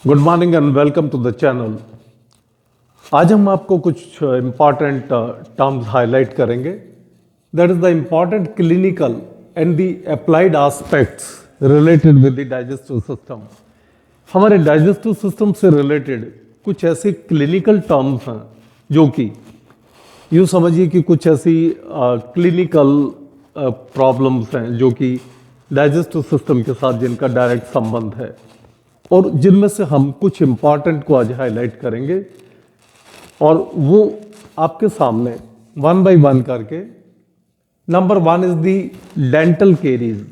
Good morning and welcome to the channel. आज हम आपको कुछ इम्पॉर्टेंट टर्म्स हाईलाइट करेंगे। That is the important clinical and the applied aspects related with the digestive system. हमारे digestive system से related कुछ ऐसे क्लिनिकल टर्म्स हैं जो कि यूँ समझिए कि कुछ ऐसी क्लिनिकल प्रॉब्लम्स हैं जो कि डाइजेस्टिव सिस्टम के साथ जिनका डायरेक्ट संबंध है और जिनमें से हम कुछ इम्पॉर्टेंट को आज हाईलाइट करेंगे और वो आपके सामने वन बाय वन करके। Number one is the dental caries.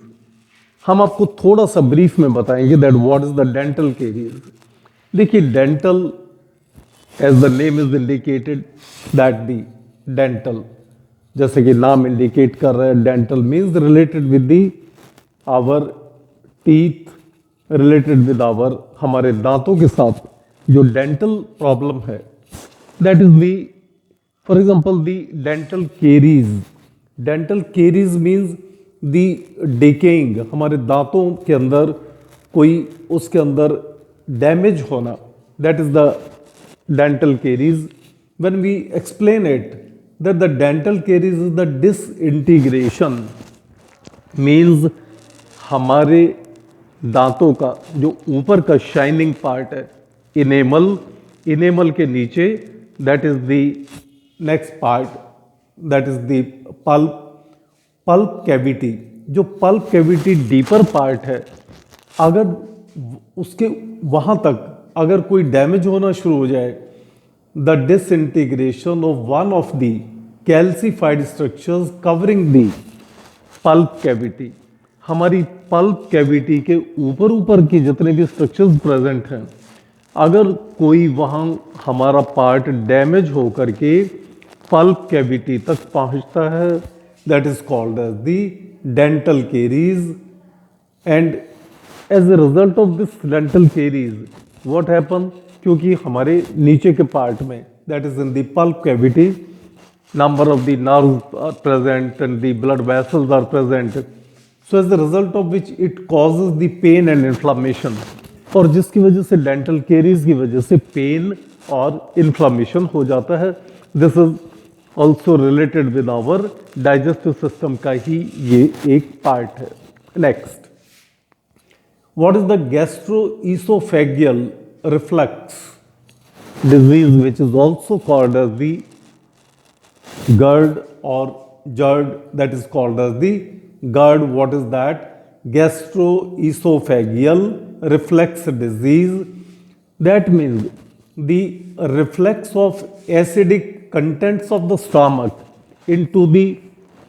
हम आपको थोड़ा सा ब्रीफ में बताएंगे that what is the dental caries. देखिए, dental as the name is indicated that the dental, जैसे कि नाम इंडिकेट कर रहे हैं, dental means related with the our teeth, related with our, हमारे दांतों के साथ जो डेंटल प्रॉब्लम है, that is the for example the dental caries. Dental caries means the decaying, हमारे दांतों के अंदर कोई उसके अंदर डैमेज होना, that is the dental caries. When we explain it that the dental caries is the disintegration, means हमारे दांतों का जो ऊपर का शाइनिंग पार्ट है, इनेमल के नीचे, that is the next part, that is the pulp cavity. जो पल्प कैविटी डीपर पार्ट है, अगर उसके वहां तक अगर कोई डैमेज होना शुरू हो जाए, the disintegration of one of the calcified structures covering the pulp cavity, हमारी पल्प कैविटी के ऊपर की जितने भी स्ट्रक्चर्स प्रेजेंट हैं, अगर कोई वहाँ हमारा पार्ट डैमेज हो करके पल्प कैविटी तक पहुँचता है, that is called as the dental caries. And as a result of this dental caries what happen, क्योंकि हमारे नीचे के पार्ट में, that is in the pulp cavity, number of the nerves are present and the blood vessels are present, so as a result of which it causes the pain and inflammation, और जिसकी वजह से dental caries की वजह से pen और inflammation हो जाता है। This is also related with our digestive system का ही ये एक पार्ट है। Next, what is the gastroesophageal reflux disease which is also called as the GERD or GERD, that is called as the GERD. What is that? Gastroesophageal reflux disease. That means the reflex of acidic contents of the stomach into the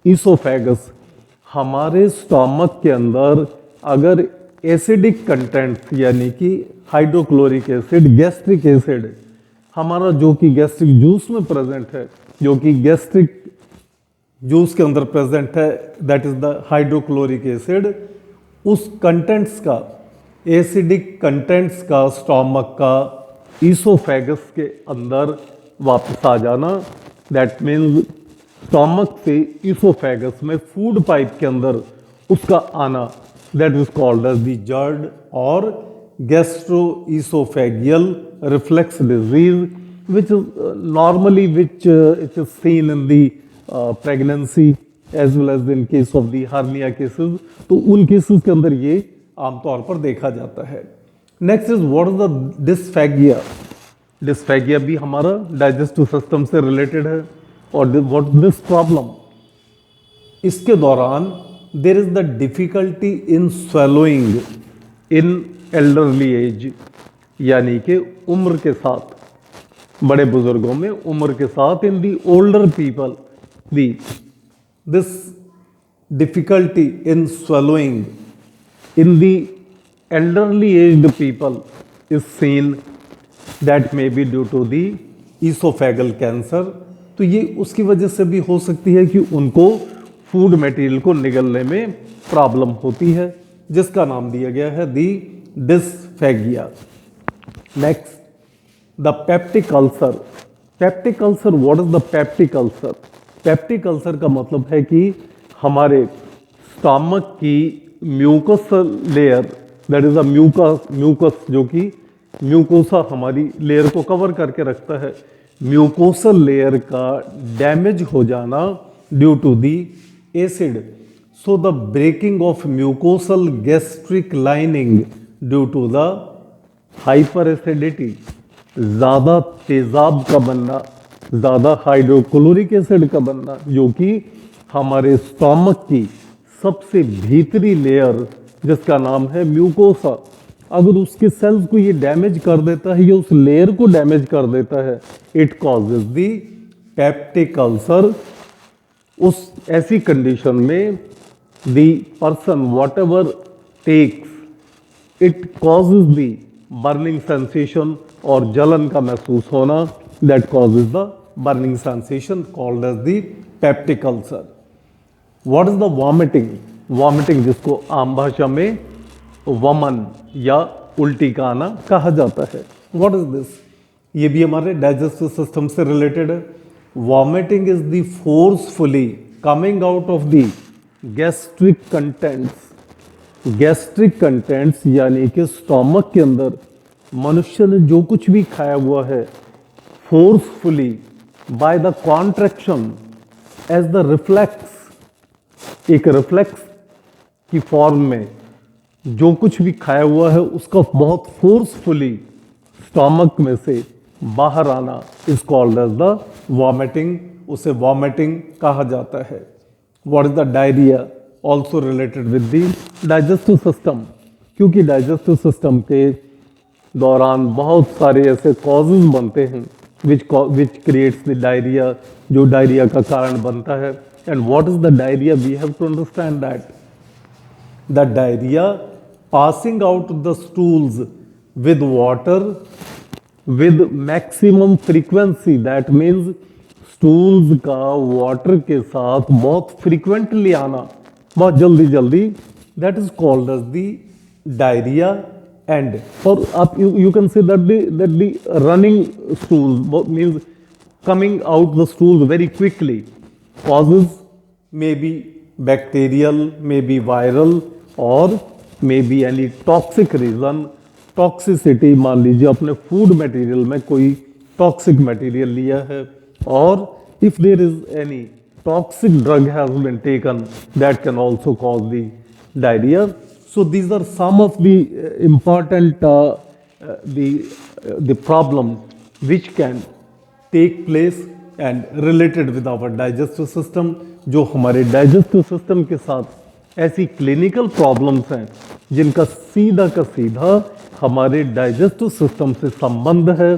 esophagus. हमारे stomach के अंदर अगर acidic contents यानी कि hydrochloric acid, gastric acid, हमारा जो कि gastric juice में प्रेजेंट है, जो कि गैस्ट्रिक जूस के अंदर प्रेजेंट है, that is the hydrochloric acid, उस कंटेंट्स का, एसिडिक कंटेंट्स का स्टोमक का ईसोफेगस के अंदर वापस आ जाना, दैट मीन्स स्टोमक से ईसोफेगस में फूड पाइप के अंदर उसका आना, that is called as the GERD और gastroesophageal reflux disease, which is normally it is seen in the pregnancy as well as in case of the hernia cases. तो उन cases के अंदर ये आमतौर पर देखा जाता है। Next is what is the dysphagia. Dysphagia भी हमारा डाइजेस्टिव सिस्टम से रिलेटेड है। और व्हाट दिस प्रॉब्लम, इसके दौरान there is the difficulty in swallowing in elderly age, यानी कि उम्र के साथ, बड़े बुजुर्गों में उम्र के साथ, in the older people this difficulty in swallowing in the elderly aged people is seen, that may be due to the esophageal cancer। तो ये उसकी वजह से भी हो सकती है कि उनको फूड मटेरियल को निगलने में प्रॉब्लम होती है, जिसका नाम दिया गया है the dysphagia. Next, the peptic ulcer. Peptic ulcer, what is the peptic ulcer? Peptic ulcer का मतलब है कि हमारे स्टमक की mucus layer, that is a mucus जो कि म्यूकोसा हमारी लेयर को कवर करके रखता है, म्यूकोसल लेयर का डैमेज हो जाना due to the acid. So the breaking of mucosal gastric lining due to the hyper acidity, ज़्यादा तेजाब का बनना, ज़्यादा हाइड्रोक्लोरिक एसिड का बनना, जो कि हमारे स्टोमक की सबसे भीतरी लेयर जिसका नाम है म्यूकोसा, अगर उसके सेल्स को ये डैमेज कर देता है या उस लेयर को डैमेज कर देता है, it causes the peptic ulcer. उस ऐसी कंडीशन में the person whatever takes it causes the burning sensation और जलन का महसूस होना, that causes the burning sensation called as the peptic ulcer. What is the vomiting? Vomiting जिसको आम भाषा में वमन या उल्टी का आना कहा जाता है। What is this? ये भी हमारे डाइजेस्टिव सिस्टम से रिलेटेड है। Vomiting is the forcefully coming out of the gastric contents. Gastric contents यानी कि स्टोमक के अंदर मनुष्य ने जो कुछ भी खाया हुआ है, forcefully by the contraction as the reflex, एक रिफ्लेक्स की फॉर्म में जो कुछ भी खाया हुआ है उसका बहुत फोर्सफुली स्टोमक में से बाहर आना is called as the vomiting, उसे वॉमिटिंग कहा जाता है। What is the diarrhoea? Also related with the digestive system, क्योंकि डाइजेस्टिव सिस्टम के दौरान बहुत सारे ऐसे कॉजेज बनते हैं विच क्रिएट्स द डायरिया, जो डायरिया का कारण बनता है। And what is the diarrhoea? We have to understand that the diarrhoea passing out the stools with water with maximum frequency, that means stools का water के साथ बहुत frequently आना, बहुत जल्दी जल्दी, that is called as the diarrhea। and or up you can say that the running stool means coming out the stool very quickly causes maybe bacterial, maybe viral, or may be any toxic reason. Toxicity, मान लीजिए अपने food material में कोई toxic material लिया है, और if there is any toxic drug has been taken, that can also cause the diarrhoea. So these are some of the important the problem which can take place and related with our digestive system, जो हमारे digestive system के साथ ऐसी clinical problems हैं जिनका सीधा का सीधा हमारे डाइजेस्टिव सिस्टम से संबंध है।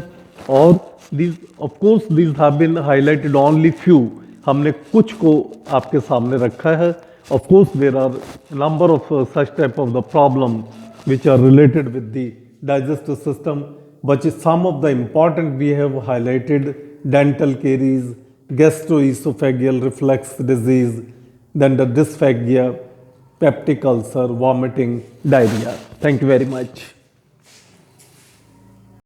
और these of course these have been highlighted only few, हमने कुछ को आपके सामने रखा है। Of course there are number of such type of the problem which are related with the digestive system, but some of the important we have highlighted: dental caries, gastroesophageal reflux disease, then the dysphagia, peptic ulcer, vomiting, diarrhea. Thank you very much.